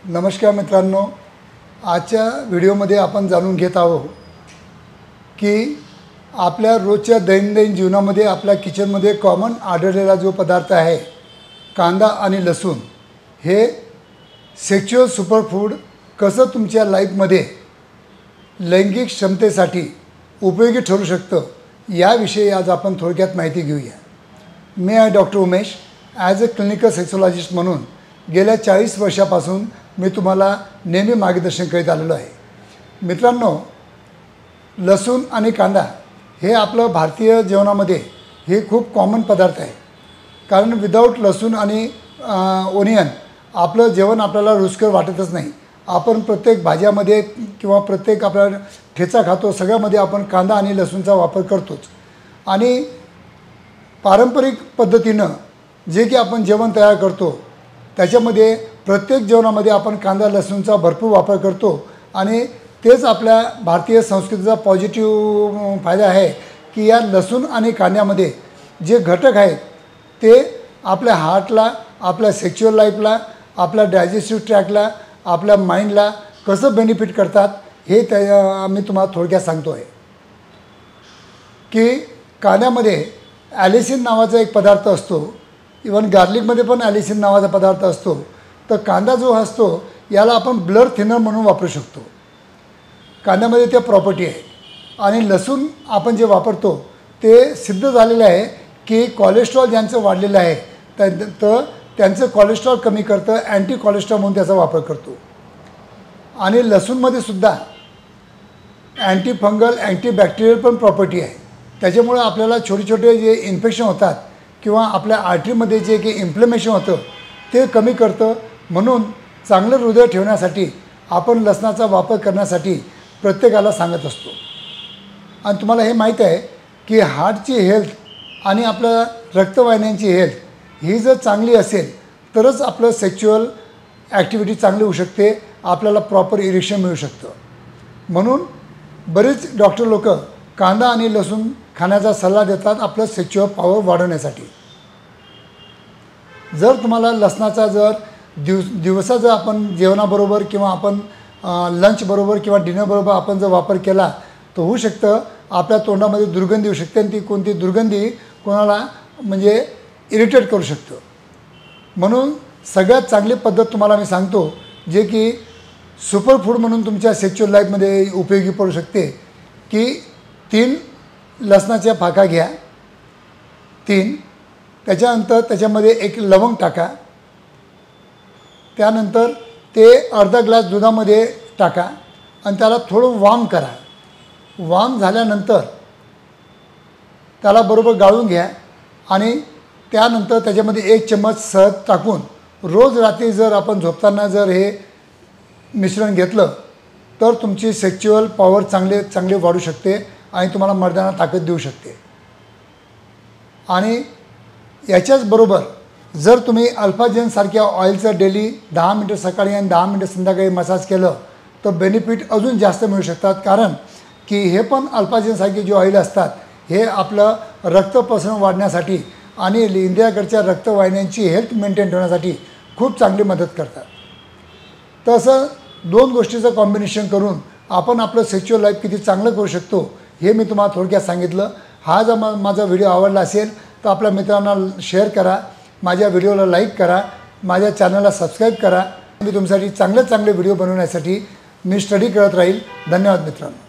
नमस्कार मित्रांनो, आजच्या व्हिडिओमध्ये आपण जाणून घेत आहोत की आपल्या रोजच्या दैनंदिन जीवनामध्ये आपल्या किचनमध्ये कॉमन आढळलेला जो पदार्थ आहे कांदा आणि लसूण, हे सेक्शुअल सुपरफूड कसं तुमच्या लाईफमध्ये लैंगिक क्षमतेसाठी उपयोगी ठरू शकतं याविषयी आज आपण थोडक्यात माहिती घेऊया। मी आहे doctor Umesh. As a clinical sexologist म्हणून गेल्या 40 वर्षापासून मी तुम्हाला नेहमी मार्गदर्शन करीत आलेलो आहे। मित्रांनो, लसूण आणि कांदा हे आपलं भारतीय जेवणामध्ये हे खूप कॉमन पदार्थ आहे, कारण विदाऊट लसूण आणि ओनियन आपलं जेवण आपल्याला रुचकर वाटतच नाही। आपण प्रत्येक भाज्यामध्ये किंवा प्रत्येक आपला ठेचा खातो, सगळ्यामध्ये आपण कांदा आणि लसूणचा वापर करतोच। आणि पारंपरिक पद्धतीनं जे की आपण जेवण तयार करतो त्याच्यामध्ये प्रत्येक जेवणामध्ये आपण कांदा लसूणचा भरपूर वापर करतो आणि तेच आपल्या भारतीय संस्कृतीचा पॉझिटिव्ह फायदा आहे की या लसूण आणि कांद्यामध्ये जे घटक आहेत ते आपल्या हार्टला, आपल्या सेक्शुअल लाईफला, आपल्या डायजेस्टिव्ह ट्रॅकला, आपल्या माइंडला कसं बेनिफिट करतात हे मी तुम्हाला थोडक्यात सांगतो आहे। की कांद्यामध्ये ॲलिसिन नावाचा एक पदार्थ असतो, इवन गार्लिकमध्ये पण ॲलिसिन नावाचा पदार्थ असतो। तर कांदा जो असतो याला आपण ब्लड थिनर म्हणून वापरू शकतो, कांद्यामध्ये त्या प्रॉपर्टी आहे। आणि लसूण आपण जे वापरतो ते सिद्ध झालेलं आहे की कोलेस्ट्रॉल ज्यांचं वाढलेलं आहे तर त्यांचं कोलेस्ट्रॉल कमी करतं, अँटी कोलेस्ट्रॉल म्हणून त्याचा वापर करतो। आणि लसूणमध्ये सुद्धा अँटी फंगल, अँटीबॅक्टेरियल पण प्रॉपर्टी आहे। त्याच्यामुळे आपल्याला छोटे छोटे जे इन्फेक्शन होतात किंवा आपल्या आर्टरीमध्ये जे की इन्फ्लेमेशन होतं ते कमी करतं। म्हणून चांगलं हृदय ठेवण्यासाठी आपण लसणाचा वापर करण्यासाठी प्रत्येकाला सांगत असतो। आणि तुम्हाला हे माहीत आहे की हार्टची हेल्थ आणि आपल्या रक्तवाहिन्यांची हेल्थ ही जर चांगली असेल तरच आपलं सेक्शुअल ॲक्टिव्हिटी चांगली होऊ शकते, आपल्याला प्रॉपर इरेक्शन मिळू शकतं। म्हणून बरेच डॉक्टर लोक कांदा आणि लसूण खाण्याचा सल्ला देतात आपलं सेक्शुअल पॉवर वाढवण्यासाठी। जर तुम्हाला लसणाचा जर दिवसा जर आपण जेवणाबरोबर किंवा आपण लंचबरोबर किंवा डिनरबरोबर आपण जर वापर केला तर होऊ शकतं आपल्या तोंडामध्ये दुर्गंधी येऊ शकते आणि ती कोणती दुर्गंधी कोणाला म्हणजे इरिटेट करू शकतं। म्हणून सगळ्यात चांगली पद्धत तुम्हाला मी सांगतो जे की सुपरफूड म्हणून तुमच्या सेक्शुअल लाईफमध्ये उपयोगी पडू शकते की 3 लसणाच्या पाकळ्या घ्या, 3। त्याच्यानंतर त्याच्यामध्ये एक लवंग टाका, त्यानंतर ते अर्धा ग्लास दुधामध्ये टाका आणि त्याला थोडं वार्म करा। वार्म झाल्यानंतर त्याला बरोबर गाळून घ्या आणि त्यानंतर त्याच्यामध्ये 1 चम्मच शहद टाकून रोज रात्री जर आपण झोपताना जर हे मिश्रण घेतलं तर तुमची सेक्शुअल पॉवर चांगले वाढू शकते आणि तुम्हाला मर्दाना ताकद देऊ शकते। आणि याच्याच बरोबर जर तुम्ही अल्फाजेनसारख्या ऑइलचं डेली 10 मिनटं सकाळी आणि 10 मिनटं संध्याकाळी मसाज केलं तर बेनिफिट अजून जास्त मिळू शकतात। कारण की हे पण अल्फाजेनसारखे जे ऑइल असतात हे आपलं रक्त प्रसरण वाढण्यासाठी आणि इंद्रियाकडच्या रक्तवाहिन्यांची हेल्थ मेंटेन ठेवण्यासाठी खूप चांगली मदत करतात। तसं 2 गोष्टीचं कॉम्बिनेशन करून आपण आपलं सेक्शुअल लाईफ किती चांगलं करू शकतो हे मी तुम्हाला थोडक्यात सांगितलं। हा जर माझा व्हिडिओ आवडला असेल तर आपल्या मित्रांना शेअर करा, माझ्या व्हिडिओला लाईक करा, माझ्या चॅनलला सबस्क्राईब करा। मी तुमच्यासाठी चांगले व्हिडिओ बनवण्यासाठी मी स्टडी करत राहील। धन्यवाद मित्रांनो।